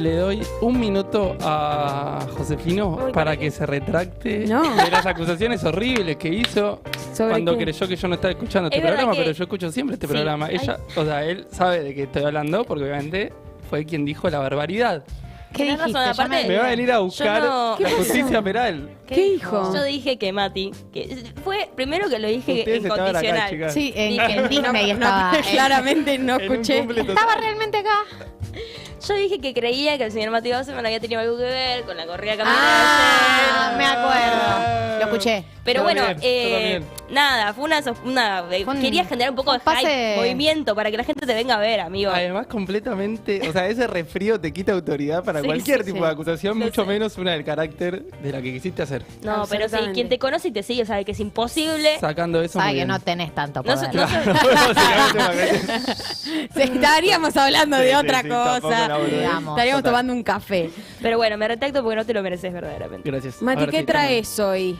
le doy un minuto a Josefino para que se retracte de las acusaciones horribles que hizo cuando creyó que yo no estaba escuchando este programa, pero yo escucho siempre este programa. Ella, o sea, él sabe de qué estoy hablando porque obviamente fue quien dijo la barbaridad. ¿Qué dijiste? Me va a venir a buscar la justicia penal. ¿Qué dijo? Yo dije que Mati, que fue primero que lo dije Ustedes incondicional. acá, sí, en Disney estaba. Claramente no escuché. Estaba realmente acá. Yo dije que creía que el señor Mati Wasserman había tenido algo que ver con la corrida camionera. Me acuerdo. Lo escuché. Pero Todo bueno, bien. nada, fue quería generar un poco de hype, movimiento, para que la gente te venga a ver, amigo. Además, completamente, o sea, ese resfrío te quita autoridad para cualquier tipo de acusación, mucho menos una del carácter de la que quisiste hacer. No, pero sí, quien te conoce y te sigue sabe que es imposible. Sacando eso Sabe muy que bien. no tenés tanto poder. Estaríamos hablando de otra cosa. Digamos. Estaríamos tomando un café. Pero bueno, me retracto porque no te lo mereces verdaderamente. Gracias. Mati, Ahora ¿qué sí, traes hoy?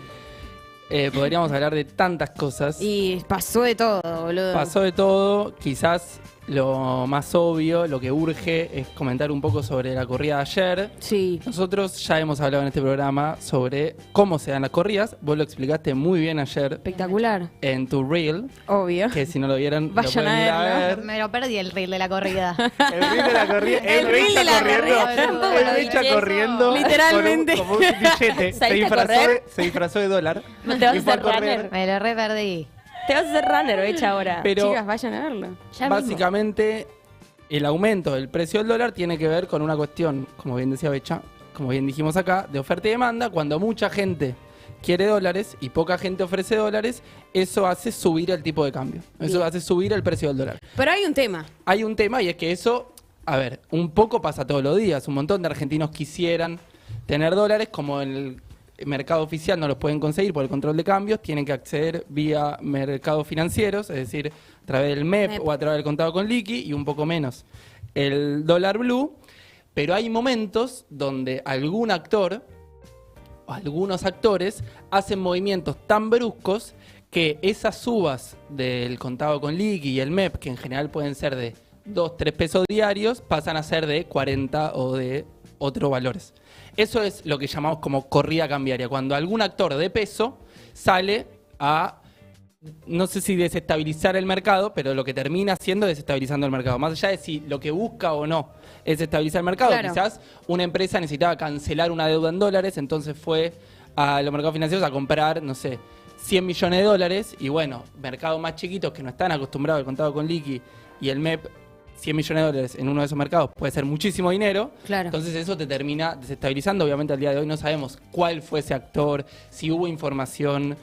Podríamos hablar de tantas cosas. Y pasó de todo, boludo. Pasó de todo, quizás lo más obvio, lo que urge es comentar un poco sobre la corrida de ayer. Sí. Nosotros ya hemos hablado en este programa sobre cómo se dan las corridas. Vos lo explicaste muy bien ayer Espectacular. en tu reel, Obvio. que si no lo vieron, Vayan lo pueden ir a a verlo. ver. Me lo perdí el reel de la corrida. El reel de la corrida. El reel de la corrida. Tampoco lo Ella vi, corriendo. Literalmente. Como un billete. ¿Saliste a correr? Se disfrazó de dólar. No te vas y a fue hacer correr. runner. Me lo re perdí. Te vas a hacer runner, hecha ahora. Pero Chicas, vayan a verlo. Ya básicamente el aumento del precio del dólar tiene que ver con una cuestión, como bien decía Becha, como bien dijimos acá, de oferta y demanda. Cuando mucha gente quiere dólares y poca gente ofrece dólares, eso hace subir el tipo de cambio. Eso Bien. hace subir el precio del dólar. Pero hay un tema. Hay un tema y es que eso, a ver, un poco pasa todos los días. Un montón de argentinos quisieran tener dólares, como en el mercado oficial no los pueden conseguir por el control de cambios, tienen que acceder vía mercados financieros, es decir, a través del MEP o a través del contado con liqui y un poco menos el dólar blue. Pero hay momentos donde algún actor o algunos actores hacen movimientos tan bruscos que esas subas del contado con liqui y el MEP, que en general pueden ser de 2-3 pesos diarios, pasan a ser de 40 o de otros valores. Eso es lo que llamamos como corrida cambiaria, cuando algún actor de peso sale a, no sé si desestabilizar el mercado, pero lo que termina haciendo es desestabilizando el mercado. Más allá de si lo que busca o no es estabilizar el mercado, Claro. quizás una empresa necesitaba cancelar una deuda en dólares, entonces fue a los mercados financieros a comprar, no sé, 100 millones de dólares, y bueno, mercados más chiquitos que no están acostumbrados al contado con liqui y el MEP, 100 millones de dólares en uno de esos mercados puede ser muchísimo dinero. Claro. Entonces eso te termina desestabilizando. Obviamente al día de hoy no sabemos cuál fue ese actor, si hubo información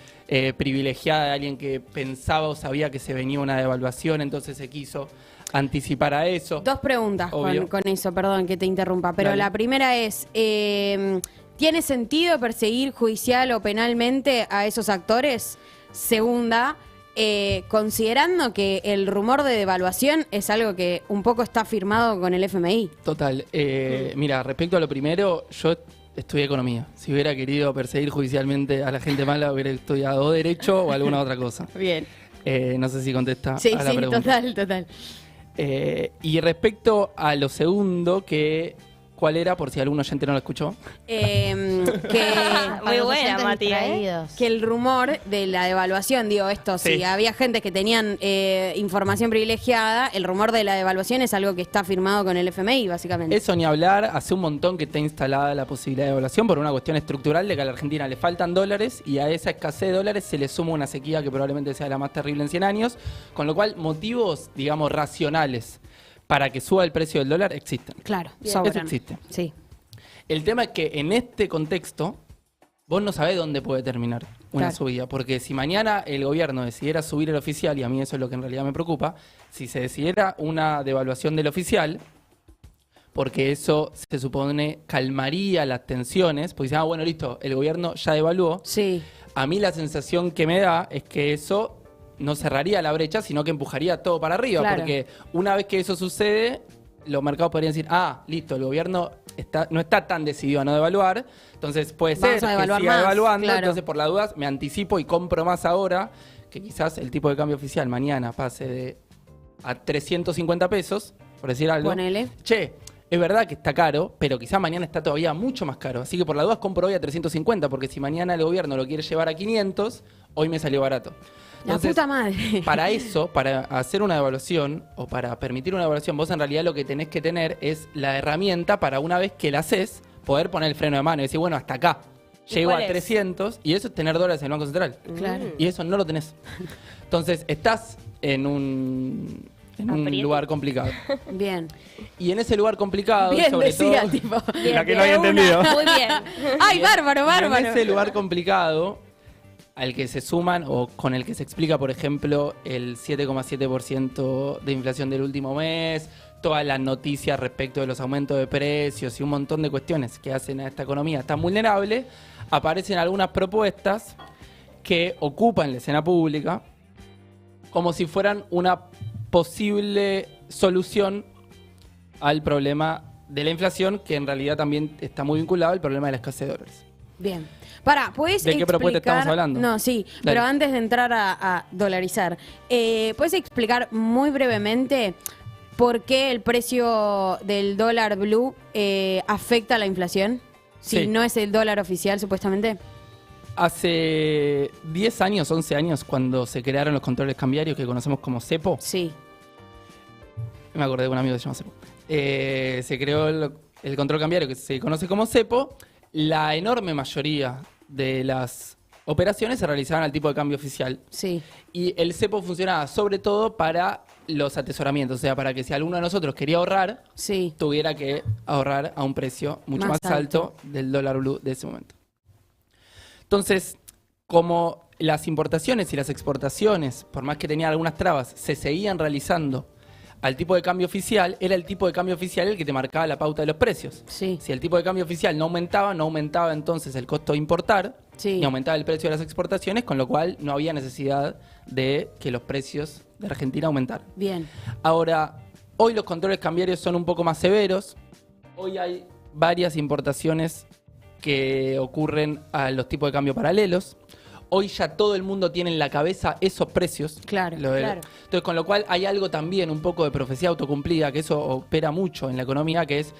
privilegiada de alguien que pensaba o sabía que se venía una devaluación, entonces se quiso anticipar a eso. Dos preguntas Obvio. con eso, perdón que te interrumpa. Pero Dale. la primera es, ¿tiene sentido perseguir judicial o penalmente a esos actores? Segunda, considerando que el rumor de devaluación es algo que un poco está firmado con el FMI. Total. Mira, respecto a lo primero, yo estudié economía. Si hubiera querido perseguir judicialmente a la gente mala, hubiera estudiado o derecho o alguna otra cosa. Bien. No sé si contesta Sí, a la sí, pregunta. total. Y respecto a lo segundo, ¿cuál era? Por si algún oyente no lo escuchó. Para Muy los buena, oyentes Mati, distraídos. Que el rumor de la devaluación, digo esto, Sí. si había gente que tenían información privilegiada, el rumor de la devaluación es algo que está firmado con el FMI, básicamente. Eso ni hablar, hace un montón que está instalada la posibilidad de devaluación por una cuestión estructural de que a la Argentina le faltan dólares y a esa escasez de dólares se le suma una sequía que probablemente sea la más terrible en 100 años, con lo cual motivos, digamos, racionales para que suba el precio del dólar existen. Claro, Eso sobran. existe. Sí. El tema es que en este contexto vos no sabés dónde puede terminar una Claro. subida, porque si mañana el gobierno decidiera subir el oficial, y a mí eso es lo que en realidad me preocupa, si se decidiera una devaluación del oficial, porque eso se supone calmaría las tensiones, porque dicen, bueno, listo, el gobierno ya devaluó, Sí. a mí la sensación que me da es que eso no cerraría la brecha, sino que empujaría todo para arriba, Claro. porque una vez que eso sucede, los mercados podrían decir, listo, el gobierno no está tan decidido a no devaluar, entonces puede ser Vamos a que devaluar siga más, devaluando, claro. entonces por las dudas me anticipo y compro más ahora, que quizás el tipo de cambio oficial mañana pase a 350 pesos, por decir algo. Ponele. Che, es verdad que está caro, pero quizá mañana está todavía mucho más caro. Así que por la duda compro hoy a 350, porque si mañana el gobierno lo quiere llevar a 500, hoy me salió barato. La puta madre. Para eso, para hacer una evaluación o para permitir una evaluación, vos en realidad lo que tenés que tener es la herramienta para una vez que la haces, poder poner el freno de mano y decir, bueno, hasta acá. Llego a cuál es? 300 y eso es tener dólares en el Banco Central. Claro. Y eso no lo tenés. Entonces, estás en un Aprieto. lugar complicado. Bien. Y en ese lugar complicado, Bien, sobre decía, todo... tipo. Bien, La que no de había una. entendido. Muy bien. ¡Ay, bárbaro, Y en bárbaro! ese lugar complicado, al que se suman o con el que se explica, por ejemplo, el 7,7% de inflación del último mes, todas las noticias respecto de los aumentos de precios y un montón de cuestiones que hacen a esta economía tan vulnerable, aparecen algunas propuestas que ocupan la escena pública como si fueran una posible solución al problema de la inflación, que en realidad también está muy vinculado al problema de la escasez de dólares. Bien. Pará, ¿puedes ¿De qué propuesta explicar- estamos hablando? No, sí, Dale. pero antes de entrar a dolarizar, ¿puedes explicar muy brevemente por qué el precio del dólar blue afecta a la inflación? Si Sí. no es el dólar oficial, supuestamente. Hace 10 años, 11 años, cuando se crearon los controles cambiarios que conocemos como CEPO, Sí. me acordé de un amigo que se llama CEPO, se creó el control cambiario que se conoce como CEPO. La enorme mayoría de las operaciones se realizaban al tipo de cambio oficial. Sí. Y el cepo funcionaba sobre todo para los atesoramientos, o sea, para que si alguno de nosotros quería ahorrar, Sí. tuviera que ahorrar a un precio mucho Más más alto del dólar blue de ese momento. Entonces, como las importaciones y las exportaciones, por más que tenían algunas trabas, se seguían realizando al tipo de cambio oficial, era el tipo de cambio oficial el que te marcaba la pauta de los precios. Sí. Si el tipo de cambio oficial no aumentaba entonces el costo de importar, Sí. ni aumentaba el precio de las exportaciones, con lo cual no había necesidad de que los precios de Argentina aumentaran. Bien. Ahora, hoy los controles cambiarios son un poco más severos. Hoy hay varias importaciones que ocurren a los tipos de cambio paralelos. Hoy ya todo el mundo tiene en la cabeza esos precios. Claro, claro. Entonces, con lo cual hay algo también, un poco de profecía autocumplida, que eso opera mucho en la economía, que es...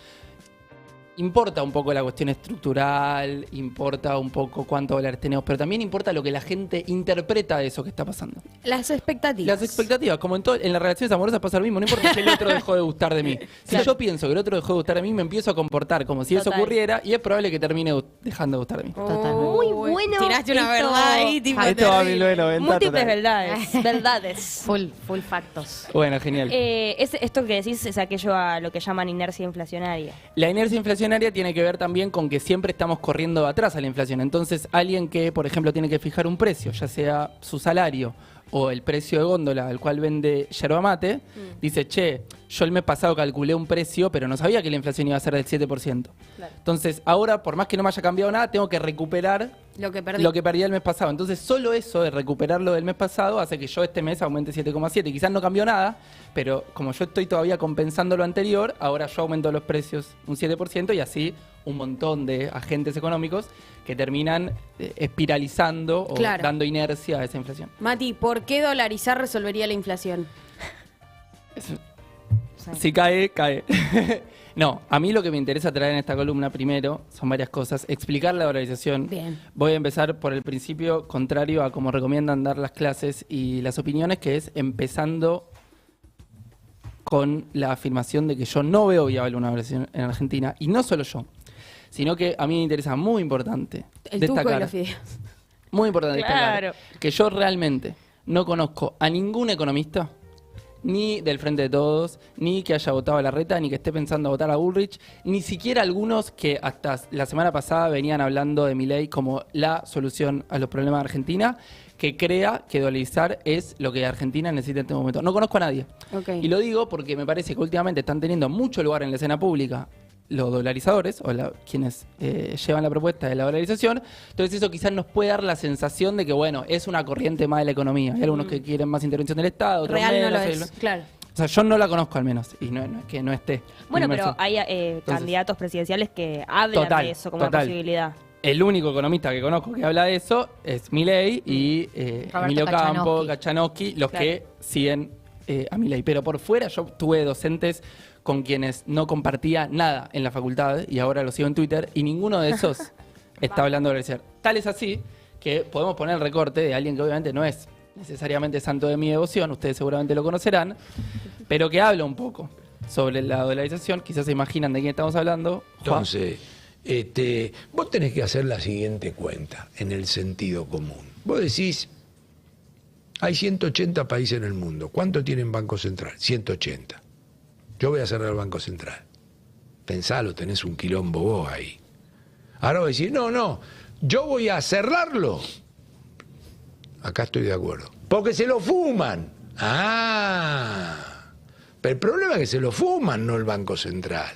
Importa un poco la cuestión estructural, importa un poco cuántos dólares tenemos, pero también importa lo que la gente interpreta de eso que está pasando. Las expectativas. Las expectativas, como en las relaciones amorosas pasa lo mismo, no importa si el otro dejó de gustar de mí. Si yo pienso que el otro dejó de gustar de mí, me empiezo a comportar como si eso Total. ocurriera y es probable que termine dejando de gustar de mí. Totalmente. Muy bueno. Tiraste una esto. verdad ahí, tipo. Esto va a terrible. 1990 Múltiples total. verdades. Verdades. Full factos. Bueno, genial. Esto que decís es aquello a lo que llaman inercia inflacionaria. La inercia inflacionaria tiene que ver también con que siempre estamos corriendo atrás a la inflación. Entonces, alguien que, por ejemplo, tiene que fijar un precio, ya sea su salario o el precio de góndola al cual vende yerba mate, dice, che, yo el mes pasado calculé un precio, pero no sabía que la inflación iba a ser del 7%. Claro. Entonces, ahora, por más que no me haya cambiado nada, tengo que recuperar Lo que perdí. lo que perdí el mes pasado. Entonces, solo eso de recuperar lo del mes pasado hace que yo este mes aumente 7,7. Quizás no cambió nada, pero como yo estoy todavía compensando lo anterior, ahora yo aumento los precios un 7% y así un montón de agentes económicos que terminan espiralizando o Claro. dando inercia a esa inflación. Mati, ¿por qué dolarizar resolvería la inflación? Si cae, cae. No, a mí lo que me interesa traer en esta columna primero son varias cosas. Explicar la dolarización. Bien. Voy a empezar por el principio contrario a como recomiendan dar las clases y las opiniones, que es empezando con la afirmación de que yo no veo viable una dolarización en Argentina. Y no solo yo, sino que a mí me interesa muy importante El tuco de destacar, los fideos. muy importante Claro. destacar, que yo realmente no conozco a ningún economista, ni del Frente de Todos, ni que haya votado a Larreta, ni que esté pensando votar a Bullrich, ni siquiera algunos que hasta la semana pasada venían hablando de Milei como la solución a los problemas de Argentina, que crea que dolarizar es lo que Argentina necesita en este momento. No conozco a nadie. Ok. Y lo digo porque me parece que últimamente están teniendo mucho lugar en la escena pública los dolarizadores o quienes llevan la propuesta de la dolarización. Entonces eso quizás nos puede dar la sensación de que, bueno, es una corriente más de la economía. Hay algunos que quieren más intervención del Estado, otros Real no lo menos. es, claro. O sea, yo no la conozco al menos y no es que no esté. Bueno, inmerso. pero hay candidatos presidenciales que hablan Total, de eso como una total. posibilidad. El único economista que conozco que habla de eso es Milei y Emilio Campo, Kachanowski. Kachanowski, los Claro. que siguen a Milei. Pero por fuera yo tuve docentes con quienes no compartía nada en la facultad y ahora lo sigo en Twitter y ninguno de esos está hablando de dolarizar. Tal es así que podemos poner el recorte de alguien que obviamente no es necesariamente santo de mi devoción, ustedes seguramente lo conocerán, pero que habla un poco sobre la dolarización, quizás se imaginan de quién estamos hablando. Juan. Entonces, vos tenés que hacer la siguiente cuenta en el sentido común. Vos decís, hay 180 países en el mundo. ¿Cuánto tienen Banco Central? 180. Yo voy a cerrar el Banco Central. Pensalo, tenés un quilombo vos ahí. Ahora vos decís, no, yo voy a cerrarlo. Acá estoy de acuerdo. Porque se lo fuman. Pero el problema es que se lo fuman, no el Banco Central.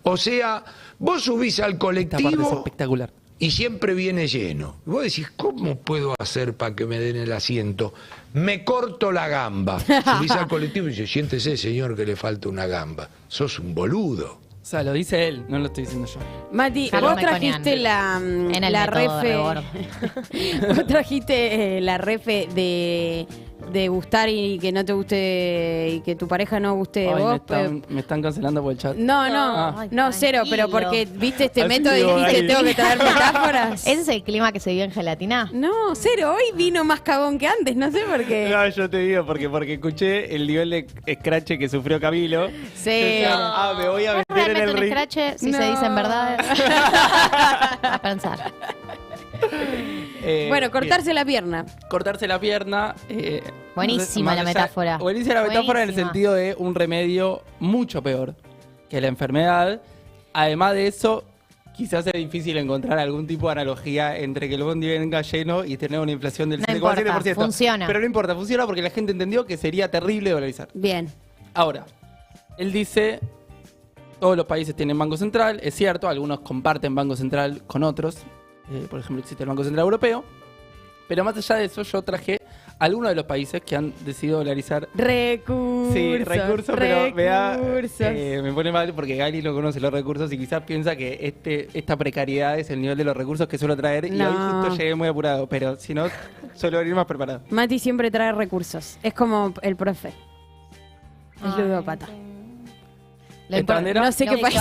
O sea, vos subís al Esta parte es colectivo espectacular. y siempre viene lleno. Y vos decís, ¿cómo puedo hacer para que me den el asiento? Me corto la gamba. Subís al colectivo y dices, siéntese, señor, que le falta una gamba. Sos un boludo. O sea, lo dice él, no lo estoy diciendo yo. Mati, Carlos vos trajiste Meconian. En el la método refe. Rebord. Vos trajiste la refe de gustar y que no te guste y que tu pareja no guste de Ay, vos. me están cancelando por el chat. No, Ay, cero, pero tranquilo. porque viste este Así método y digo, dijiste, Gali. tengo que traer metáforas. ¿Ese es el clima que se vive en Gelatina? No, cero, hoy vino más cagón que antes, no sé por qué. No, yo te digo, porque escuché el nivel de escrache que sufrió Camilo. Sí. Yo decía, me voy a ¿Es meter en realmente el un ring. escrache si No. se dicen verdades? A pensar. Bueno, cortarse la pierna. Cortarse la pierna. Buenísima más la metáfora. Buenísima la metáfora en el Buenísima. sentido de un remedio mucho peor que la enfermedad. Además de eso, quizás es difícil encontrar algún tipo de analogía entre que el bondi venga lleno y tener una inflación del No 7,7%. importa, funciona. Pero no importa, funciona porque la gente entendió que sería terrible dolarizar. Bien. Ahora, él dice, todos los países tienen Banco Central, es cierto, algunos comparten Banco Central con otros, por ejemplo existe el Banco Central Europeo, pero más allá de eso yo traje algunos de los países que han decidido dolarizar. Recursos. Sí, recursos, pero recursos. me pone mal porque Gali no conoce los recursos y quizás piensa que esta precariedad es el nivel de los recursos que suelo traer y No. hoy justo llegué muy apurado, pero si no, suelo venir más preparado. Mati siempre trae recursos. Es como el profe. Es ludópata. Lo ¿Esta impor- bandera? No sé qué país.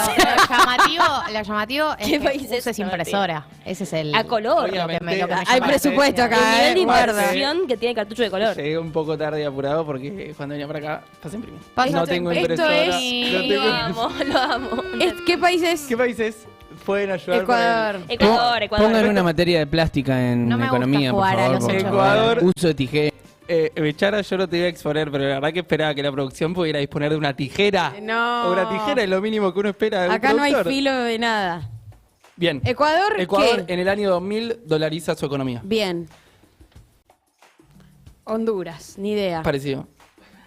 Lo llamativo es ¿Qué que país es uses ese? impresora. Ese es el... A color. Obviamente. lo que me Hay llama la presupuesto atención. acá. El nivel de Guarda. inversión que tiene cartucho de color. Llegué un poco tarde y apurado porque cuando venía para acá pasé a imprimir. Pásate No tengo esto impresora. es- no Lo tengo- amo, lo amo. ¿Qué países? ¿Qué países pueden ayudar? Ecuador. Ecuador. Pongan una materia de plástica en No me gusta economía, por jugar a favor. los por hechos. favor. Ecuador. Uso de tijera. Bechara yo no te iba a exponer, pero la verdad que esperaba que la producción pudiera disponer de una tijera. No. Una tijera es lo mínimo que uno espera de un Acá no hay productor. filo de nada. Bien. Ecuador, Ecuador ¿qué? en el año 2000 dolariza su economía. Bien. Honduras, ni idea. Parecido.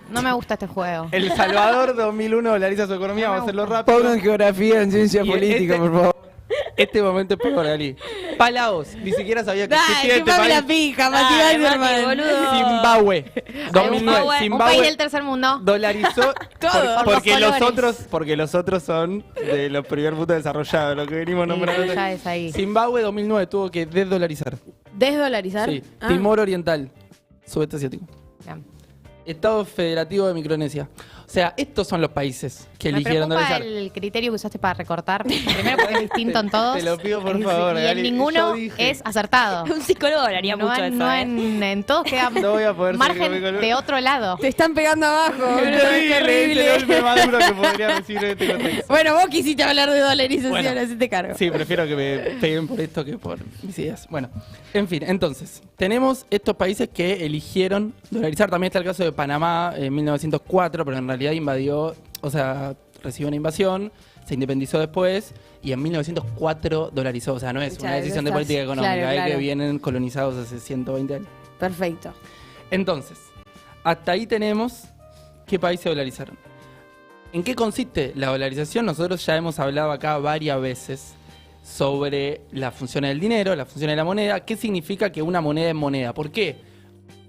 No me gusta este juego. El Salvador 2001 dolariza su economía, vamos a hacerlo rápido. Pongan geografía en ciencia Y política, este- por favor. Este momento es peor, Gali. Palaos, ni siquiera sabía que Dale, existía este chupame país. la pija, Mati Dale, Weiserman. Mati, boludo. Zimbabue. 2009. Un país Zimbabue del tercer mundo. dolarizó Todo. porque Por los los otros son de los primer puntos desarrollados, lo que venimos nombrando. Ya es ahí. Zimbabue 2009 tuvo que desdolarizar. ¿Desdolarizar? Sí. Ah. Timor Oriental, sudeste asiático. Bien. Estado Federativo de Micronesia. O sea, estos son los países que Me eligieron preocupa dolarizar. el criterio que usaste para recortar. Primero porque es distinto en todos. Te lo pido por Es- favor, Y Gali. en ninguno Yo dije- es acertado. Un psicólogo haría No, mucho eso. no ¿eh? en todos queda No voy a poder margen seguirme con- de otro lado. Te están pegando abajo. boludo, Es qué terrible, es el golpe horrible. más duro que podría recibir en este contexto. Bueno, vos quisiste hablar de dolarización, Bueno. así te cargo. Sí, prefiero que me peguen por esto que por mis ideas. Bueno, en fin, entonces, tenemos estos países que eligieron dolarizar. También está el caso de Panamá en 1904, pero en realidad invadió, o sea, recibió una invasión, se independizó después y en 1904 dolarizó. O sea, no es Ya, una decisión de estás- política económica, claro, claro. que vienen colonizados hace 120 años. Perfecto. Entonces, hasta ahí tenemos qué países dolarizaron. ¿En qué consiste la dolarización? Nosotros ya hemos hablado acá varias veces sobre las funciones del dinero, las funciones de la moneda. ¿Qué significa que una moneda es moneda? ¿Por qué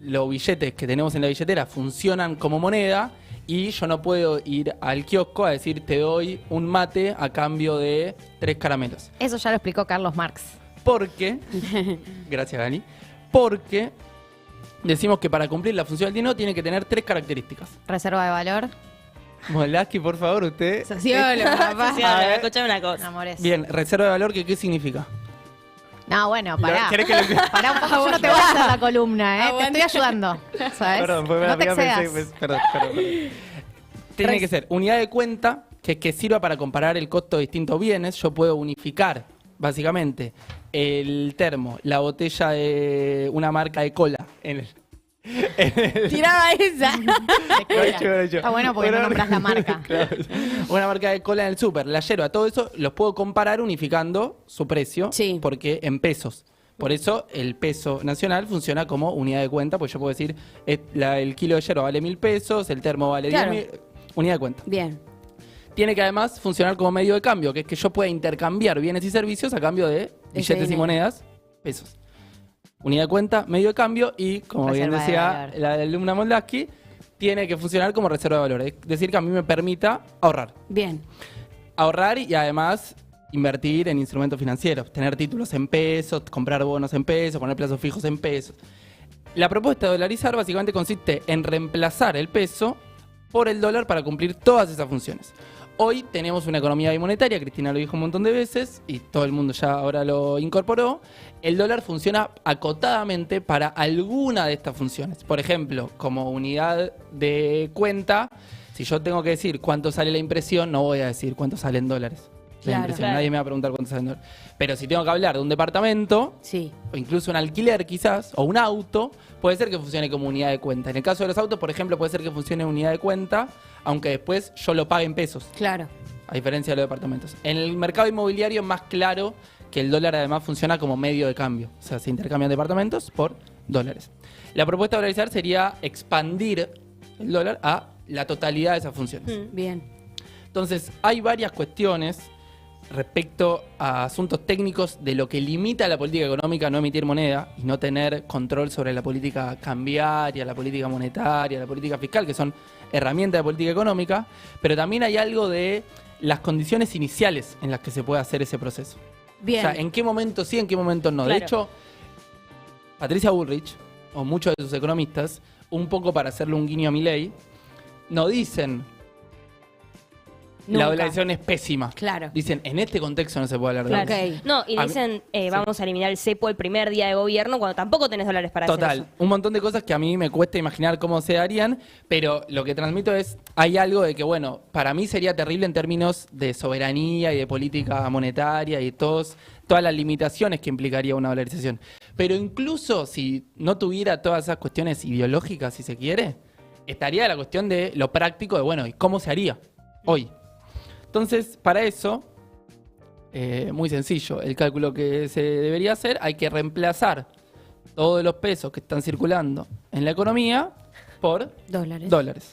los billetes que tenemos en la billetera funcionan como moneda y yo no puedo ir al kiosco a decir te doy un mate a cambio de 3 caramelos? Eso ya lo explicó Carlos Marx. Porque, gracias Gali, porque decimos que para cumplir la función del dinero tiene que tener 3 características. Reserva de valor. Molaski, por favor, usted. Sociólogo, papá. Socióloga, escuchame una cosa. Amores. Bien, reserva de valor, ¿qué significa? No, bueno, pará. ¿Querés que lo- Pará un poco, yo no te voy a hacer la columna, ¿eh? Te estoy ayudando, ¿sabes? Perdón, pues, no te mira, excedas. perdón. Tiene que ser unidad de cuenta que sirva para comparar el costo de distintos bienes. Yo puedo unificar, básicamente, el termo, la botella de una marca de cola. Tiraba esa. Está bueno porque no nombras la marca. Claro. Una marca de cola en el súper, la yerba, todo eso los puedo comparar unificando su precio, Sí. porque en pesos. Por eso el peso nacional funciona como unidad de cuenta, pues yo puedo decir, el kilo de yerba vale 1.000 pesos, el termo vale Claro. 10.000, unidad de cuenta. Bien. Tiene que además funcionar como medio de cambio, que es que yo pueda intercambiar bienes y servicios a cambio de billetes y dinero. monedas, pesos. Unidad de cuenta, medio de cambio y, como bien Reserva de decía valor. la alumna Molaski, tiene que funcionar como reserva de valor. Es decir, que a mí me permita ahorrar. Bien. Ahorrar y además invertir en instrumentos financieros, tener títulos en pesos, comprar bonos en pesos, poner plazos fijos en pesos. La propuesta de dolarizar básicamente consiste en reemplazar el peso por el dólar para cumplir todas esas funciones. Hoy tenemos una economía bimonetaria, Cristina lo dijo un montón de veces y todo el mundo ya ahora lo incorporó. El dólar funciona acotadamente para alguna de estas funciones. Por ejemplo, como unidad de cuenta, si yo tengo que decir cuánto sale la impresión, no voy a decir cuánto sale en dólares. La Claro. impresión. Claro. Nadie me va a preguntar cuánto sale en dólares. Pero si tengo que hablar de un departamento, Sí. o incluso un alquiler quizás, o un auto, puede ser que funcione como unidad de cuenta. En el caso de los autos, por ejemplo, puede ser que funcione unidad de cuenta, aunque después yo lo pague en pesos, Claro. a diferencia de los departamentos. En el mercado inmobiliario es más claro que el dólar además funciona como medio de cambio. O sea, se intercambian departamentos por dólares. La propuesta de dolarizar sería expandir el dólar a la totalidad de esas funciones. Bien. Entonces, hay varias cuestiones respecto a asuntos técnicos de lo que limita a la política económica no emitir moneda y no tener control sobre la política cambiaria, la política monetaria, la política fiscal, que son herramientas de política económica, pero también hay algo de las condiciones iniciales en las que se puede hacer ese proceso. Bien. O sea, en qué momento sí, en qué momento no. De Claro. hecho, Patricia Bullrich, o muchos de sus economistas, un poco para hacerle un guiño a Milei, no dicen la Nunca. dolarización es pésima. Claro. Dicen, en este contexto no se puede hablar de Claro. dólares. Ok. No, y A mí- dicen, vamos a eliminar el cepo el primer día de gobierno cuando tampoco tenés dólares para hacer Total, eso. un montón de cosas que a mí me cuesta imaginar cómo se darían, pero lo que transmito es, hay algo de que, bueno, para mí sería terrible en términos de soberanía y de política monetaria y todas las limitaciones que implicaría una dolarización. Pero incluso si no tuviera todas esas cuestiones ideológicas, si se quiere, estaría la cuestión de lo práctico de, bueno, ¿y cómo se haría hoy? Entonces, para eso, muy sencillo, el cálculo que se debería hacer, hay que reemplazar todos los pesos que están circulando en la economía por Dólares.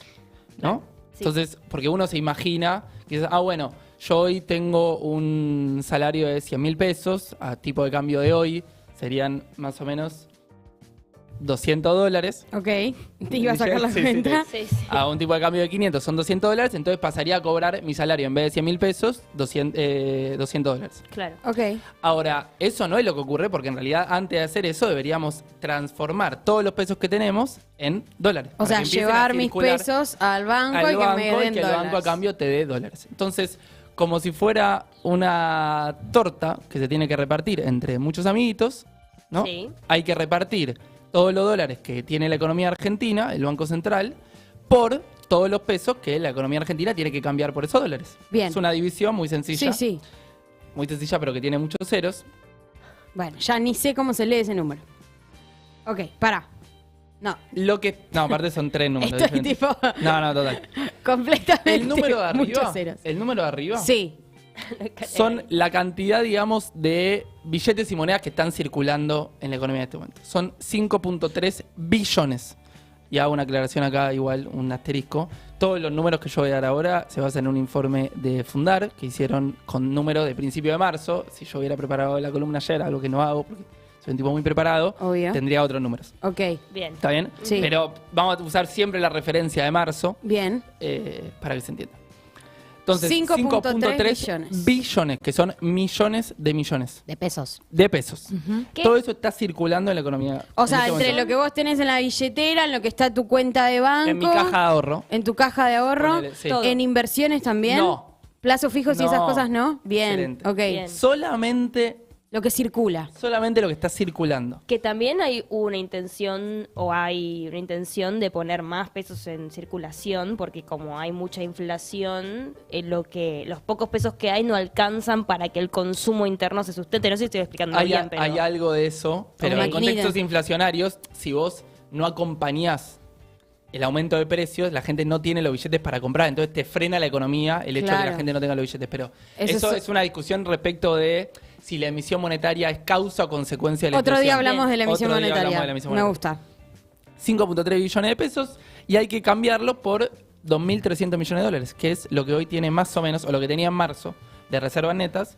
¿no? Sí. Entonces, porque uno se imagina, que dice, bueno, yo hoy tengo un salario de 100.000 pesos, a tipo de cambio de hoy serían más o menos $200. Ok. Te iba a sacar la Sí, sí, cuenta. Sí, sí. A un tipo de cambio de 500 son $200, entonces pasaría a cobrar mi salario en vez de 100.000 pesos, $200. Claro. Ok. Ahora, eso no es lo que ocurre porque en realidad antes de hacer eso deberíamos transformar todos los pesos que tenemos en dólares. O para sea, que empiecen llevar a mis circular pesos al banco al y que banco me y den que el dólares. banco a cambio te dé dólares. Entonces, como si fuera una torta que se tiene que repartir entre muchos amiguitos, ¿no? Sí. Hay que repartir todos los dólares que tiene la economía argentina, el Banco Central, por todos los pesos que la economía argentina tiene que cambiar por esos dólares. Bien. Es una división muy sencilla. Sí, sí. Muy sencilla, pero que tiene muchos ceros. Bueno, ya ni sé cómo se lee ese número. Ok, pará. No. Lo que. No, aparte son tres números Estoy diferentes. tipo No, no, total. completamente. El número de arriba. Muchos ceros. El número de arriba. Sí. Son la cantidad, digamos, de billetes y monedas que están circulando en la economía en este momento. Son 5.3 billones. Y hago una aclaración acá, igual, un asterisco. Todos los números que yo voy a dar ahora se basan en un informe de Fundar que hicieron con números de principio de marzo. Si yo hubiera preparado la columna ayer, algo que no hago porque soy un tipo muy preparado, Obvio. tendría otros números. Ok. Bien. ¿Está bien? Sí. Pero vamos a usar siempre la referencia de marzo Bien. para que se entienda. Entonces, 5.3 5.3 billones, que son millones de millones De pesos. de pesos. ¿Qué? Todo eso está circulando en la economía. O en sea, este entre momento. lo que vos tenés en la billetera, en lo que está tu cuenta de banco. En mi caja de ahorro. En tu caja de ahorro. Ponele, sí. Todo. En inversiones también. No. Plazos fijos y esas No. cosas, ¿no? Bien, Excelente. ok. Bien. Lo que circula. Solamente lo que está circulando. Que también hay una intención de poner más pesos en circulación, porque como hay mucha inflación, los pocos pesos que hay no alcanzan para que el consumo interno se sustente. No sé si estoy explicando bien, pero Hay algo de eso, pero en maquinita. contextos inflacionarios, si vos no acompañás el aumento de precios, la gente no tiene los billetes para comprar, entonces te frena la economía el hecho de que Claro. la gente no tenga los billetes. Pero Eso eso es- es una discusión respecto de si la emisión monetaria es causa o consecuencia de la Otro día inflación. hablamos de la emisión Otro día monetaria. hablamos de la emisión Me monetaria. gusta. 5.3 billones de pesos y hay que cambiarlo por 2.300 millones de dólares, que es lo que hoy tiene más o menos, o lo que tenía en marzo, de reservas netas,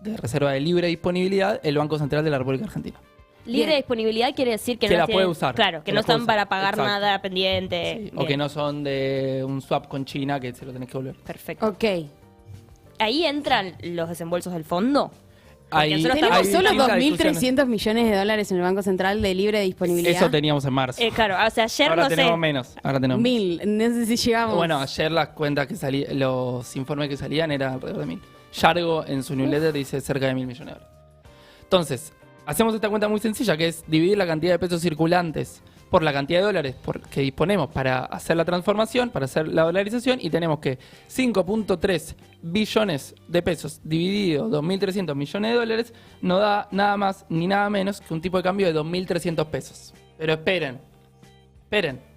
de reserva de libre disponibilidad, el Banco Central de la República Argentina. libre Bien. disponibilidad quiere decir que Que no la tienen- puede usar. Claro, que Que no la puede están usar. para pagar Exacto. nada pendiente. Sí, o Bien, que no son de un swap con China que se lo tenés que volver. Perfecto. Ok. Ahí entran los desembolsos del fondo. Ahí- nosotros Tenemos hay solo distintas 2.300 millones de dólares en el Banco Central de libre disponibilidad. Eso teníamos en marzo. Claro, o sea, ayer Ahora no tenemos sé. menos. Ahora tenemos 1.000. No sé si llegamos. Bueno, ayer las cuentas que salían, los informes que salían eran alrededor de 1.000. Yargo en su newsletter dice cerca de 1.000 millones de dólares. Entonces, hacemos esta cuenta muy sencilla, que es dividir la cantidad de pesos circulantes por la cantidad de dólares que disponemos para hacer la transformación, para hacer la dolarización, y tenemos que 5.3 billones de pesos dividido 2.300 millones de dólares nos da nada más ni nada menos que un tipo de cambio de 2.300 pesos. Pero esperen,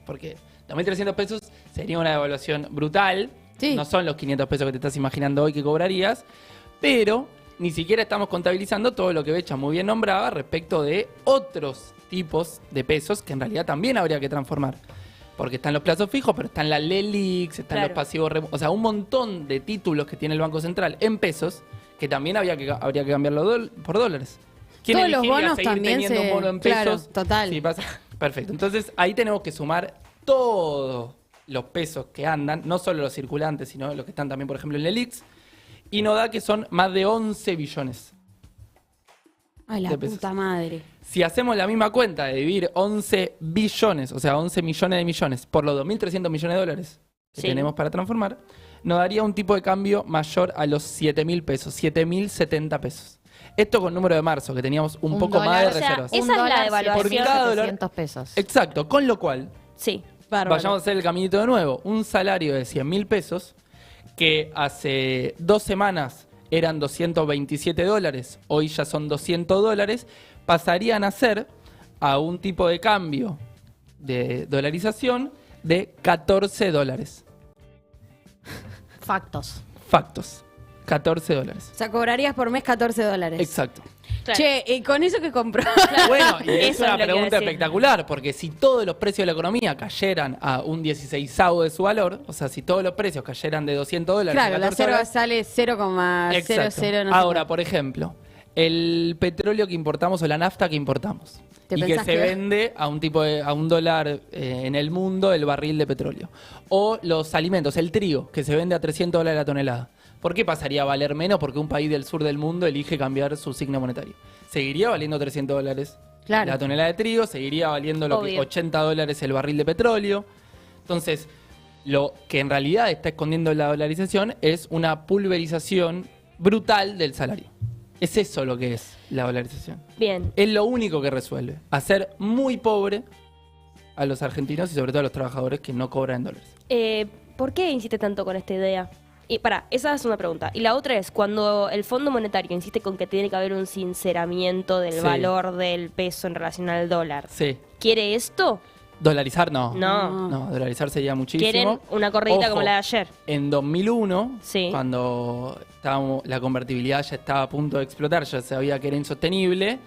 porque 2.300 pesos sería una devaluación brutal. Sí. No son los 500 pesos que te estás imaginando hoy que cobrarías, pero ni siquiera estamos contabilizando todo lo que Becha muy bien nombraba respecto de otros tipos de pesos que en realidad también habría que transformar. Porque están los plazos fijos, pero están las LELIX, están Claro. los pasivos... O sea, un montón de títulos que tiene el Banco Central en pesos que también habría que cambiarlo por dólares. ¿Quién Todos los elegiría bonos seguir también teniendo se- un bono en claro, pesos? total. Sí, pasa. Perfecto. Entonces ahí tenemos que sumar todos los pesos que andan, no solo los circulantes, sino los que están también, por ejemplo, en LELIX, y nos da que son más de 11 billones. Ay, la de pesos. puta madre. Si hacemos la misma cuenta de dividir 11 billones, o sea, 11 millones de millones, por los 2.300 millones de dólares que Sí. tenemos para transformar, nos daría un tipo de cambio mayor a los 7.000 pesos, 7.070 pesos. Esto con número de marzo, que teníamos un poco más de o sea, reservas. esa es la $1, devaluación. Por cada dólar. 700 pesos. Exacto, con lo cual, Sí. vayamos a hacer el caminito de nuevo. Un salario de 100.000 pesos, que hace 2 semanas eran 227 dólares, hoy ya son 200 dólares, pasarían a ser a un tipo de cambio de dolarización de 14 dólares. Factos. Factos. 14 dólares. O sea, cobrarías por mes 14 dólares. Exacto. Claro. Che, ¿y con eso que compró? Bueno, y es Eso una es lo que iba a pregunta decir. espectacular, porque si todos los precios de la economía cayeran a un 16avo de su valor, o sea, si todos los precios cayeran de 200 dólares a Claro, la 14 reserva dólares, sale 0,00 exacto. no sé Ahora, cuánto. por ejemplo, el petróleo que importamos o la nafta que importamos ¿Te y que pensás se que- vende a un tipo de, a un dólar en el mundo el barril de petróleo, o los alimentos, el trigo que se vende a 300 dólares la tonelada. ¿Por qué pasaría a valer menos porque un país del sur del mundo elige cambiar su signo monetario? Seguiría valiendo 300 dólares Claro. la tonelada de trigo, seguiría valiendo lo que Obvio. 80 dólares el barril de petróleo. Entonces, lo que en realidad está escondiendo la dolarización es una pulverización brutal del salario. Es eso lo que es la dolarización. Bien. Es lo único que resuelve. Hacer muy pobre a los argentinos y sobre todo a los trabajadores que no cobran en dólares. ¿Por qué insiste tanto con esta idea? Y esa es una pregunta. Y la otra es, cuando el Fondo Monetario insiste con que tiene que haber un sinceramiento del Sí. valor del peso en relación al dólar, Sí. ¿quiere esto? Dolarizar no. No. No, dolarizar sería muchísimo. ¿Quieren una corridita Ojo, como la de ayer? En 2001, Sí. cuando la convertibilidad ya estaba a punto de explotar, ya se sabía que era insostenible,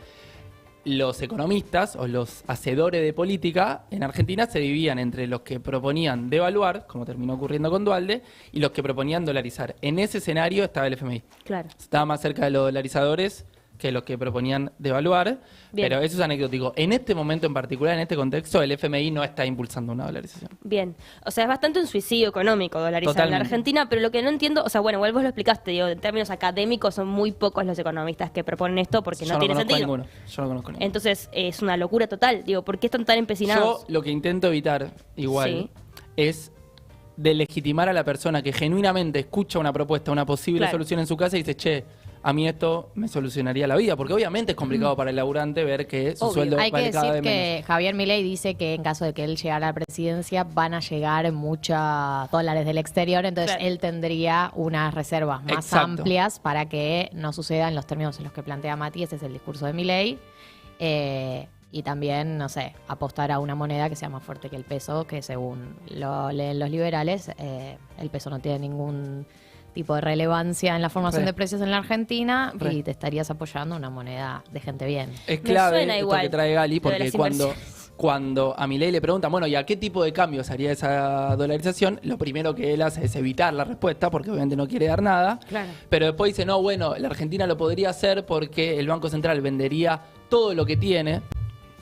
los economistas o los hacedores de política en Argentina se dividían entre los que proponían devaluar, como terminó ocurriendo con Dualde, y los que proponían dolarizar. En ese escenario estaba el FMI. Claro. Estaba más cerca de los dolarizadores que los que proponían devaluar, Bien. pero eso es anecdótico. En este momento en particular, en este contexto, el FMI no está impulsando una dolarización. Bien, o sea, es bastante un suicidio económico dolarizar en la Totalmente. Argentina, pero lo que no entiendo, o sea, bueno, igual vos lo explicaste, digo, en términos académicos son muy pocos los economistas que proponen esto porque Yo no tiene conozco a sentido. ninguno. Yo no conozco a ninguno. Entonces, es una locura total, digo, ¿por qué están tan Yo empecinados? lo que intento evitar, igual, Sí. es delegitimar a la persona que genuinamente escucha una propuesta, una posible Claro. solución en su casa y dice, che, a mí esto me solucionaría la vida, porque obviamente es complicado para el laburante ver que su Obvio. sueldo Hay que vale cada decir vez que menos. Javier Milei dice que en caso de que él llegara a la presidencia van a llegar muchos dólares del exterior, entonces Claro. él tendría unas reservas más Exacto. amplias para que no suceda en los términos en los que plantea Mati, ese es el discurso de Milei. Y también, no sé, apostar a una moneda que sea más fuerte que el peso, que según lo leen los liberales, el peso no tiene ningún tipo de relevancia en la formación Re. de precios en la Argentina Re. y te estarías apoyando una moneda de gente bien. Es Me clave suena esto igual que trae Gali, lo de porque las cuando, inversiones. cuando a Milei le preguntan, bueno, ¿y a qué tipo de cambios haría esa dolarización? Lo primero que él hace es evitar la respuesta, porque obviamente no quiere dar nada. Claro. Pero después dice, no, bueno, la Argentina lo podría hacer porque el Banco Central vendería todo lo que tiene.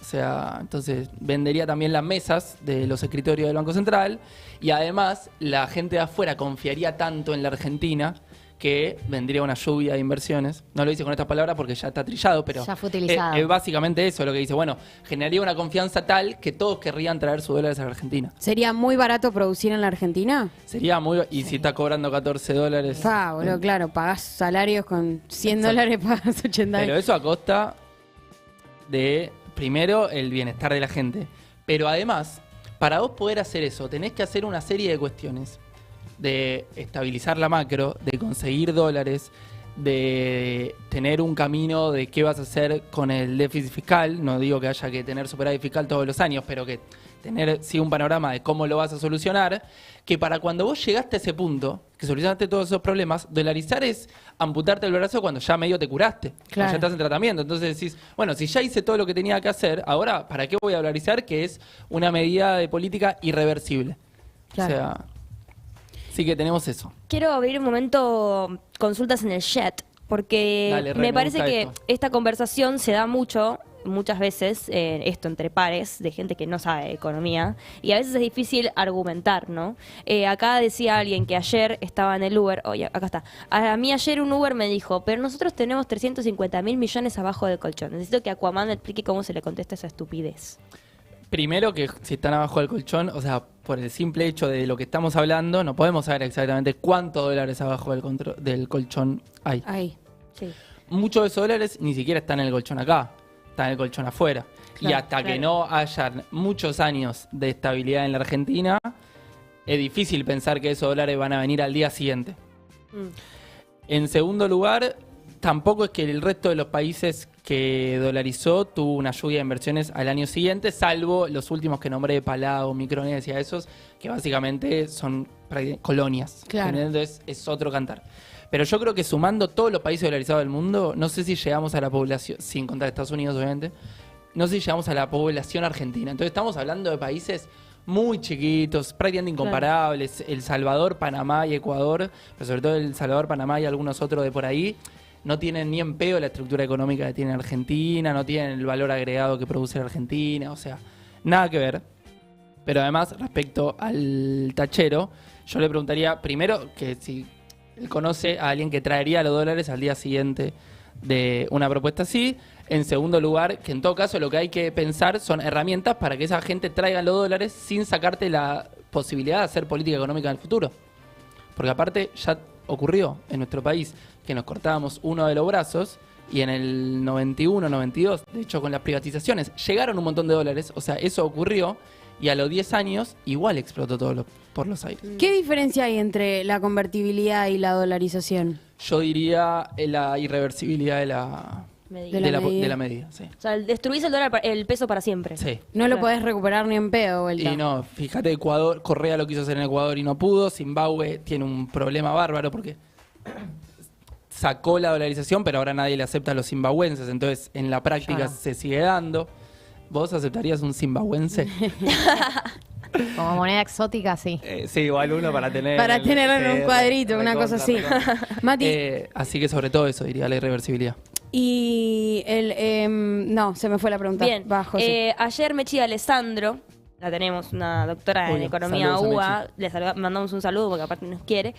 O sea, entonces vendería también las mesas de los escritorios del Banco Central. Y además, la gente de afuera confiaría tanto en la Argentina que vendría una lluvia de inversiones. No lo dice con estas palabras porque ya está trillado, pero Ya fue utilizado. es básicamente eso lo que dice. Bueno, generaría una confianza tal que todos querrían traer sus dólares a la Argentina. ¿Sería muy barato producir en la Argentina? Sería muy... Y si está cobrando 14 dólares... Boludo, claro, pagás salarios con 100 dólares, pagás 80. Pero eso a costa de, primero, el bienestar de la gente. Pero además, para vos poder hacer eso, tenés que hacer una serie de cuestiones. De estabilizar la macro, de conseguir dólares, de tener un camino de qué vas a hacer con el déficit fiscal. No digo que haya que tener superávit fiscal todos los años, pero que tener sí un panorama de cómo lo vas a solucionar. Que para cuando vos llegaste a ese punto, que solucionaste todos esos problemas, dolarizar es amputarte el brazo cuando ya medio te curaste, Claro. cuando ya estás en tratamiento. Entonces decís, bueno, si ya hice todo lo que tenía que hacer, ahora, ¿para qué voy a dolarizar? Que es una medida de política irreversible. Claro. O sea, sí que tenemos eso. Quiero abrir un momento consultas en el chat, porque Dale, Re, me me parece gusta que esto. esta conversación se da muchas veces, esto entre pares, de gente que no sabe de economía, y a veces es difícil argumentar, ¿no? Acá decía alguien que ayer estaba en el Uber, oye, acá está, a mí ayer un Uber me dijo, pero nosotros tenemos 350.000 millones abajo del colchón, necesito que Aquaman me explique cómo se le contesta esa estupidez. Primero que si están abajo del colchón, o sea, por el simple hecho de lo que estamos hablando, no podemos saber exactamente cuántos dólares abajo del colchón hay. Ahí. Sí. Muchos de esos dólares ni siquiera están en el colchón acá, están en el colchón afuera. Y Claro, hasta que claro. no hayan muchos años de estabilidad en la Argentina, es difícil pensar que esos dólares van a venir al día siguiente. Mm. En segundo lugar, tampoco es que el resto de los países que dolarizó tuvo una lluvia de inversiones al año siguiente, salvo los últimos que nombré, Palau, Micronesia, esos, que básicamente son colonias. Claro. Entonces es otro cantar. Pero yo creo que sumando todos los países dolarizados del mundo, no sé si llegamos a la población, sin contar Estados Unidos obviamente, no sé si llegamos a la población argentina. Entonces estamos hablando de países muy chiquitos, prácticamente incomparables. El Salvador, Panamá y Ecuador, pero sobre todo El Salvador, Panamá y algunos otros de por ahí, no tienen ni en pedo la estructura económica que tiene Argentina, no tienen el valor agregado que produce la Argentina, o sea, nada que ver. Pero además, respecto al tachero, yo le preguntaría primero que si él conoce a alguien que traería los dólares al día siguiente de una propuesta así. En segundo lugar, que en todo caso lo que hay que pensar son herramientas para que esa gente traiga los dólares sin sacarte la posibilidad de hacer política económica en el futuro. Porque aparte ya ocurrió en nuestro país que nos cortábamos uno de los brazos y en el 91, 92, de hecho con las privatizaciones, llegaron un montón de dólares, o sea, eso ocurrió y a los 10 años igual explotó todo por los aires. ¿Qué diferencia hay entre la convertibilidad y la dolarización? Yo diría la irreversibilidad de la Medida. De la medida. de la medida, sí. O sea, destruís el dólar, el peso para siempre. Sí. No lo Claro. podés recuperar ni en pedo, vuelta. Y no, fíjate, Ecuador, Correa lo quiso hacer en Ecuador y no pudo. Zimbabue tiene un problema bárbaro porque sacó la dolarización, pero ahora nadie le acepta a los zimbabuenses. Entonces, en la práctica Claro. se sigue dando. ¿Vos aceptarías un zimbabuense? Como moneda exótica, sí. Sí, igual uno para tener... Para tener en sí, un cuadrito, una recontra, cosa así. recontra. Mati, Así que sobre todo eso diría la irreversibilidad. Y no, se me fue la pregunta. Bien, Va, José. ayer Mechi Alessandro, la tenemos, una doctora en Obvio, economía saludos a UBA, mandamos un saludo porque aparte nos quiere,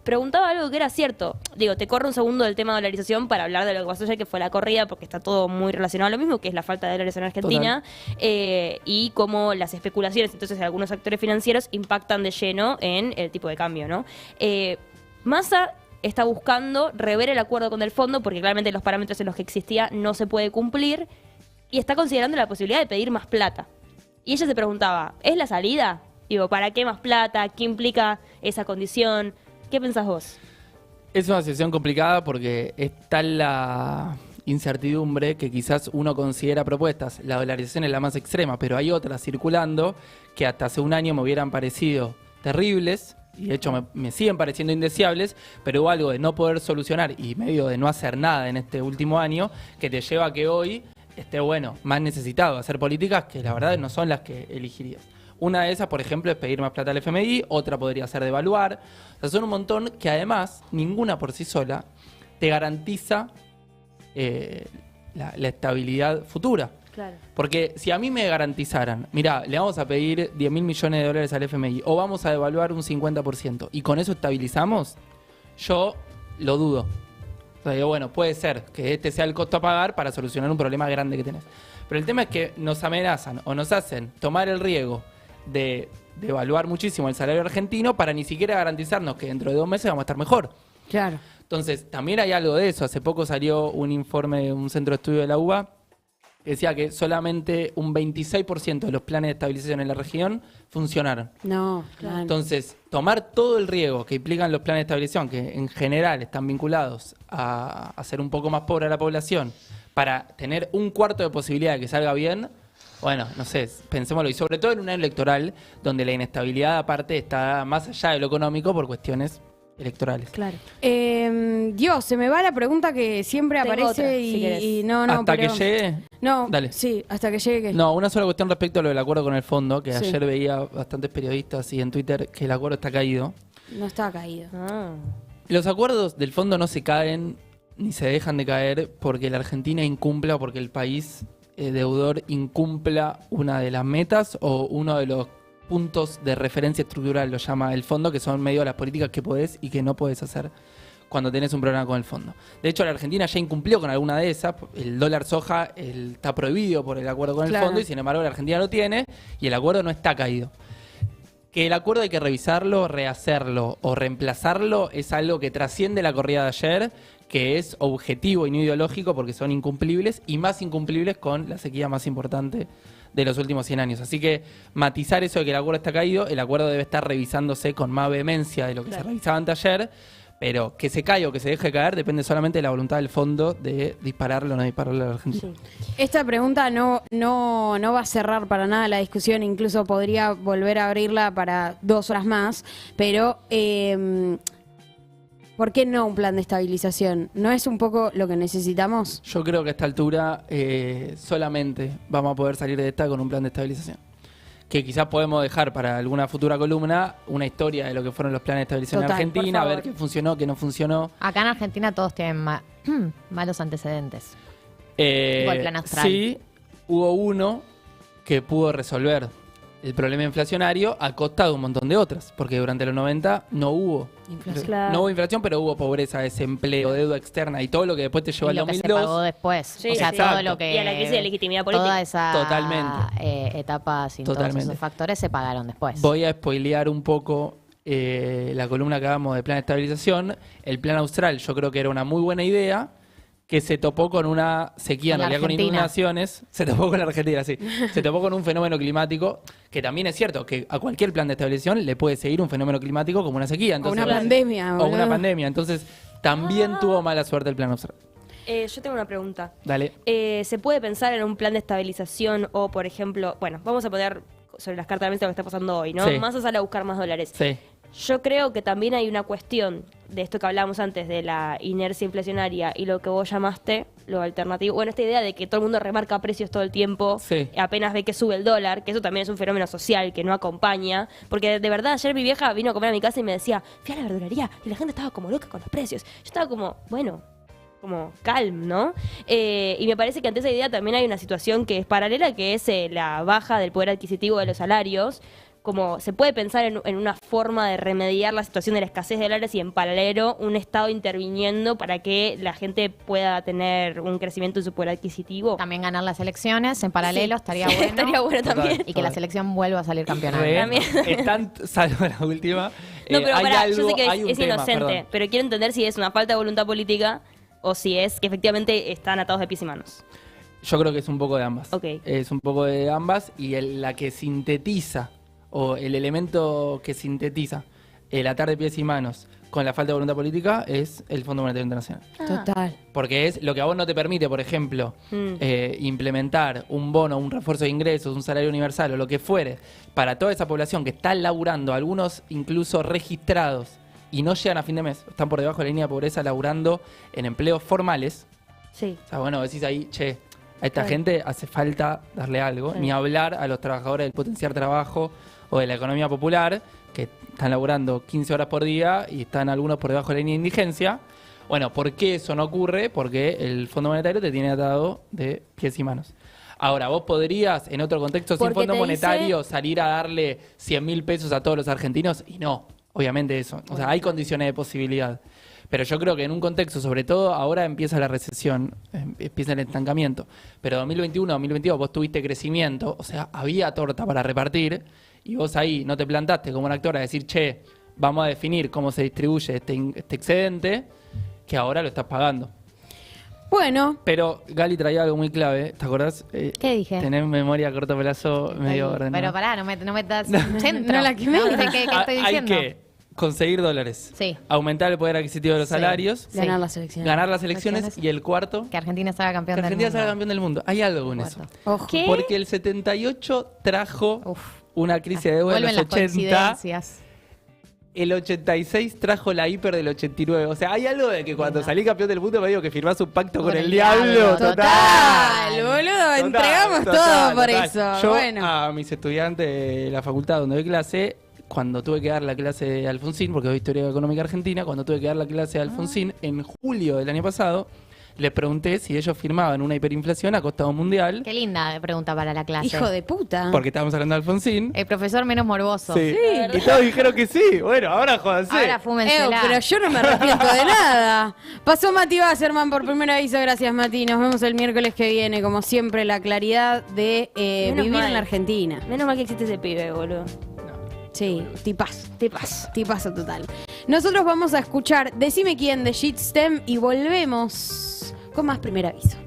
preguntaba algo que era cierto. Digo, te corro un segundo del tema de dolarización para hablar de lo que pasó ayer, que fue la corrida, porque está todo muy relacionado a lo mismo, que es la falta de dólares en Argentina, y cómo las especulaciones, entonces, de algunos actores financieros impactan de lleno en el tipo de cambio, ¿no? Massa está buscando rever el acuerdo con el fondo, porque claramente los parámetros en los que existía no se puede cumplir, y está considerando la posibilidad de pedir más plata. Y ella se preguntaba, ¿es la salida? Digo, ¿para qué más plata? ¿Qué implica esa condición? ¿Qué pensás vos? Es una situación complicada porque está la incertidumbre que quizás uno considera propuestas. La dolarización es la más extrema, pero hay otras circulando que hasta hace un año me hubieran parecido terribles, y de hecho me siguen pareciendo indeseables, pero hubo algo de no poder solucionar y medio de no hacer nada en este último año que te lleva a que hoy esté, más necesitado hacer políticas que la verdad no son las que elegirías. Una de esas, por ejemplo, es pedir más plata al FMI, otra podría ser devaluar. O sea, son un montón que además, ninguna por sí sola, te garantiza la estabilidad futura. Claro. Porque si a mí me garantizaran, mira, le vamos a pedir 10 mil millones de dólares al FMI o vamos a devaluar un 50% y con eso estabilizamos, yo lo dudo. O sea, digo, bueno, puede ser que este sea el costo a pagar para solucionar un problema grande que tenés. Pero el tema es que nos amenazan o nos hacen tomar el riesgo de devaluar muchísimo el salario argentino para ni siquiera garantizarnos que dentro de 2 meses vamos a estar mejor. Claro. Entonces, también hay algo de eso. Hace poco salió un informe de un centro de estudio de la UBA que decía que solamente un 26% de los planes de estabilización en la región funcionaron. No, claro. Entonces, tomar todo el riesgo que implican los planes de estabilización, que en general están vinculados a hacer un poco más pobre a la población, para tener un cuarto de posibilidad de que salga bien, bueno, no sé, pensémoslo. Y sobre todo en un año electoral, donde la inestabilidad aparte está más allá de lo económico por cuestiones electorales. Claro. Dios, se me va la pregunta que siempre Tengo aparece otra, si querés. y no, Hasta pero... que llegue... No, Dale. sí, hasta que llegue. No, una sola cuestión respecto a lo del acuerdo con el fondo, que Sí. ayer veía bastantes periodistas y en Twitter que el acuerdo está caído. No estaba caído. Ah. Los acuerdos del fondo no se caen ni se dejan de caer porque la Argentina incumpla o porque el país deudor incumpla una de las metas o uno de los puntos de referencia estructural, lo llama el fondo, que son medio las políticas que podés y que no podés hacer cuando tenés un problema con el fondo. De hecho, la Argentina ya incumplió con alguna de esas. El dólar soja está prohibido por el acuerdo con el Claro. fondo y sin embargo la Argentina lo tiene y el acuerdo no está caído. Que el acuerdo hay que revisarlo, rehacerlo o reemplazarlo es algo que trasciende la corrida de ayer, que es objetivo y no ideológico porque son incumplibles y más incumplibles con la sequía más importante de los últimos 100 años. Así que matizar eso de que el acuerdo está caído, el acuerdo debe estar revisándose con más vehemencia de lo que se revisaba antes ayer, pero que se caiga o que se deje caer depende solamente de la voluntad del fondo de dispararlo o no dispararlo a la Argentina. Esta pregunta no va a cerrar para nada la discusión, incluso podría volver a abrirla para 2 horas más, pero ¿por qué no un plan de estabilización? ¿No es un poco lo que necesitamos? Yo creo que a esta altura solamente vamos a poder salir de esta con un plan de estabilización. Que quizás podemos dejar para alguna futura columna una historia de lo que fueron los planes de estabilización Total, en Argentina, a por ver favor. qué funcionó, qué no funcionó. Acá en Argentina todos tienen malos antecedentes. Tipo el plan austral. Sí, hubo uno que pudo resolver el problema inflacionario a costa de un montón de otras, porque durante los 90 no hubo Inflación. Claro. no hubo inflación, pero hubo pobreza, desempleo, deuda externa y todo lo que después te llevó Y al lo que se 2002. pagó después. Sí, o sea, exacto. todo lo que... Y a la crisis de legitimidad política. Toda esa Totalmente. etapa sin todos Totalmente. esos factores se pagaron después. Voy a spoilear un poco la columna que hagamos de plan de estabilización. El plan austral yo creo que era una muy buena idea, que se topó con una sequía, en Con la realidad con Argentina. inundaciones. Se topó con la Argentina, sí. Se topó con un fenómeno climático, que también es cierto que a cualquier plan de estabilización le puede seguir un fenómeno climático como una sequía. O Entonces, una pandemia. O boludo. una pandemia. Entonces, también tuvo mala suerte el plan austral. Yo tengo una pregunta. Dale. ¿Se puede pensar en un plan de estabilización o, por ejemplo, bueno, vamos a poner sobre las cartas de la mesa lo que está pasando hoy, ¿no? Sí. Massa sale a buscar más dólares. Sí. Yo creo que también hay una cuestión de esto que hablábamos antes, de la inercia inflacionaria y lo que vos llamaste, lo alternativo. Bueno, esta idea de que todo el mundo remarca precios todo el tiempo, Sí. apenas ve que sube el dólar, que eso también es un fenómeno social que no acompaña. Porque de verdad, ayer mi vieja vino a comer a mi casa y me decía, fui a la verdulería y la gente estaba como loca con los precios. Yo estaba como, bueno, como calm, ¿no? Y me parece que ante esa idea también hay una situación que es paralela, que es la baja del poder adquisitivo de los salarios. Como se puede pensar en una forma de remediar la situación de la escasez de dólares y en paralelo un Estado interviniendo para que la gente pueda tener un crecimiento en su poder adquisitivo. También ganar las elecciones en paralelo Sí. estaría Sí, bueno. estaría bueno Total. también. Y que la selección vuelva a salir campeona. Re, También. están, salvo la última. No, pero hay pará, yo algo- sé que hay un es tema, inocente, perdón. pero quiero entender si es una falta de voluntad política o si es que efectivamente están atados de pies y manos. Yo creo que es un poco de ambas. Ok. Es un poco de ambas y la que sintetiza, o el elemento que sintetiza el atar de pies y manos con la falta de voluntad política es el Fondo Monetario Internacional. Total. Porque es lo que a vos no te permite, por ejemplo, implementar un bono, un refuerzo de ingresos, un salario universal o lo que fuere, para toda esa población que está laburando, algunos incluso registrados, y no llegan a fin de mes, están por debajo de la línea de pobreza laburando en empleos formales. Sí. O sea, bueno, decís ahí, che, a esta Claro. gente hace falta darle algo, Claro. ni hablar a los trabajadores del potenciar trabajo o de la economía popular, que están laburando 15 horas por día y están algunos por debajo de la línea de indigencia. Bueno, ¿por qué eso no ocurre? Porque el Fondo Monetario te tiene atado de pies y manos. Ahora, vos podrías, en otro contexto, sin Porque Fondo te Monetario, salir a darle 100.000 pesos a todos los argentinos, y no, obviamente eso. O sea, hay condiciones de posibilidad. Pero yo creo que en un contexto, sobre todo ahora empieza la recesión, empieza el estancamiento. Pero 2021, 2022 vos tuviste crecimiento, o sea, había torta para repartir, y vos ahí no te plantaste como un actor a decir, che, vamos a definir cómo se distribuye este excedente, que ahora lo estás pagando. Bueno, Pero Gali traía algo muy clave, ¿te acordás? ¿Qué dije? Tener memoria a corto plazo medio ordenada. Pero pará, no me das centro. No la quemé. ¿Viste qué estoy Hay diciendo? que conseguir dólares, Sí. aumentar el poder adquisitivo de los Sí. salarios, Sí. ganar las elecciones. ganar las elecciones Elecciones. y el cuarto, Que Argentina salga que campeón del Argentina mundo. sea campeón del mundo. Hay algo con eso. Cuarto. Ojo. ¿Qué? Porque el 78 trajo Uf. una crisis de deuda en Vuelven los las 80, coincidencias. el 86 trajo la hiper del 89. O sea, hay algo de que cuando salí campeón del mundo me digo que firmás un pacto con el diablo. Total, boludo, entregamos todo por total. eso. Yo Bueno. a mis estudiantes de la facultad donde doy clase, cuando tuve que dar la clase de Alfonsín, porque doy Historia Económica Argentina, cuando tuve que dar la clase de Alfonsín en julio del año pasado, les pregunté si ellos firmaban una hiperinflación a costa mundial, Qué linda pregunta para la clase. Hijo de puta. porque estábamos hablando de Alfonsín. El profesor menos morboso. Sí. Y todos dijeron que sí. Bueno, ahora jódanse. Ahora fúmensela. Pero yo no me arrepiento de nada. Pasó Mati Wasserman por primer aviso. Gracias, Mati. Nos vemos el miércoles que viene. Como siempre, la claridad de Menos vivir mal. en la Argentina. Menos mal que existe ese pibe, boludo. Sí, tipazo. Tipazo. Tipazo total. Nosotros vamos a escuchar Decime quién de Shitstem y volvemos con más primer aviso.